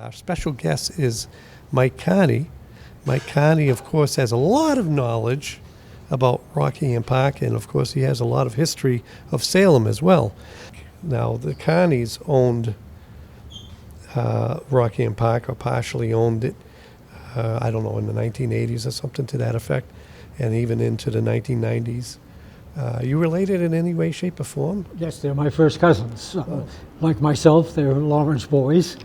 Our special guest is Mike Carney. Mike Carney, of course, has a lot of knowledge about Rockingham Park, and of course he has a lot of history of Salem as well. Now, the Carneys owned Rockingham Park, or partially owned it, I don't know, in the 1980s or something to that effect, and even into the 1990s. Are you related in any way, shape, or form? Yes, they're my first cousins. Like myself, they're Lawrence boys.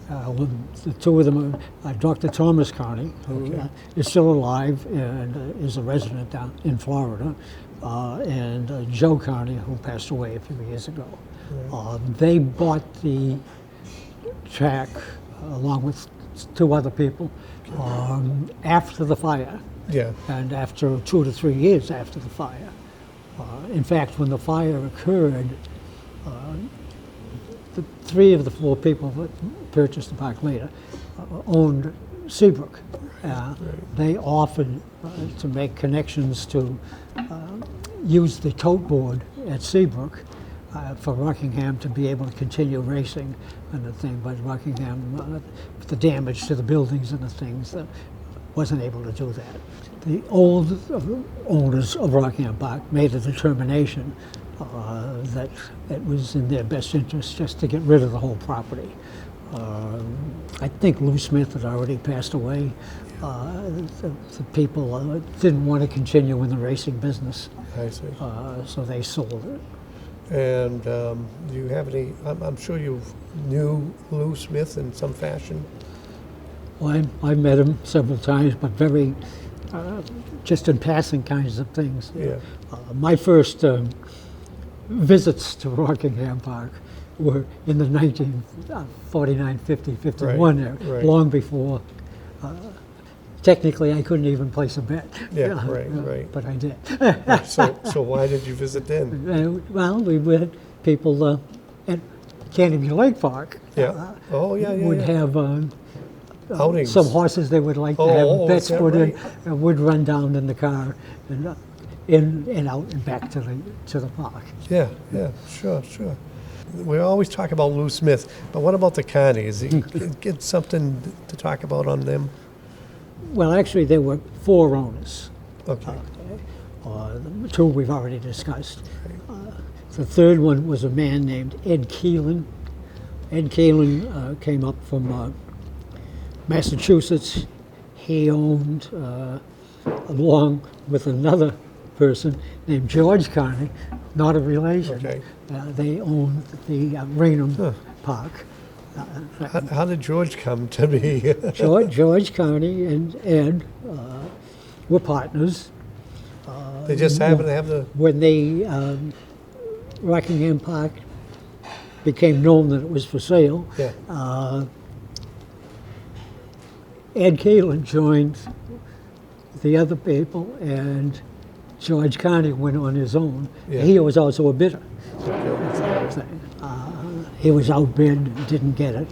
The two of them are Dr. Thomas Carney, who is still alive and is a resident down in Florida, and Joe Carney, who passed away a few years ago. They bought the track along with two other people after the fire, and after 2 to 3 years after the fire. In fact, when the fire occurred, three of the four people that purchased the park later owned Seabrook. They offered to make connections to use the tote board at Seabrook for Rockingham to be able to continue racing and the thing, but Rockingham, the damage to the buildings and the things, wasn't able to do that. The old owners of Rockingham Park made a determination that it was in their best interest just to get rid of the whole property. I think Lou Smith had already passed away. The people didn't want to continue in the racing business. I see. So they sold it. And do you have any, I'm sure you knew Lou Smith in some fashion? Well, I met him several times, but very, just in passing kinds of things. My first visits to Rockingham Park were in the 1949, 50, 51 era, long before. Technically, I couldn't even place a bet. But I did. So why did you visit then? Well, we had people at Canterbury Lake Park. Would have outings. Some horses they would like to have bets put in, and would run down in the car and in and out and back to the park. Yeah, sure. We always talk about Lou Smith, but what about the Carneys? Get something to talk about on them? Well, actually, there were 4 owners. Okay. The 2 we've already discussed. The third one was a man named Ed Keelan. Ed Keelan came up from Massachusetts. He owned, along with another person named George Carney, not a relation. They owned the Raynham Park. How did George come to be? George Carney and Ed were partners. They just happened to have the... When Rockingham Park became known that it was for sale, Ed Keelan joined the other people, and George Carney went on his own. He was also a bidder. He was outbid, didn't get it.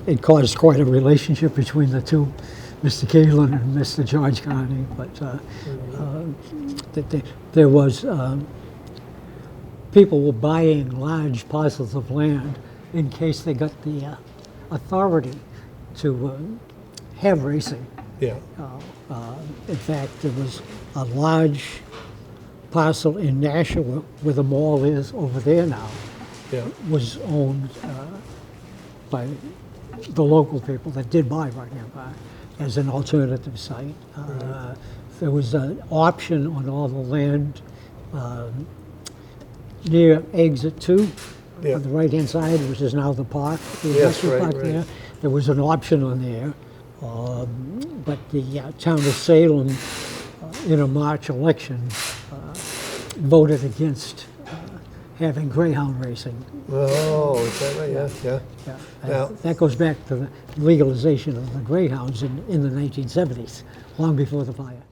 It caused quite a relationship between the two, Mr. Keelan and Mr. George Carney. But there was people were buying large parcels of land in case they got the authority to have racing. In fact, there was a large parcel in Nashua, where the mall is over there now, was owned by the local people that did buy Rockingham Park as an alternative site. There was an option on all the land near Exit 2, on the right-hand side, which is now the park, the industrial park there. There was an option on there, but the town of Salem, in a March election, voted against having greyhound racing. Oh, is that right? Yeah. That goes back to the legalization of the greyhounds in the 1970s, long before the fire.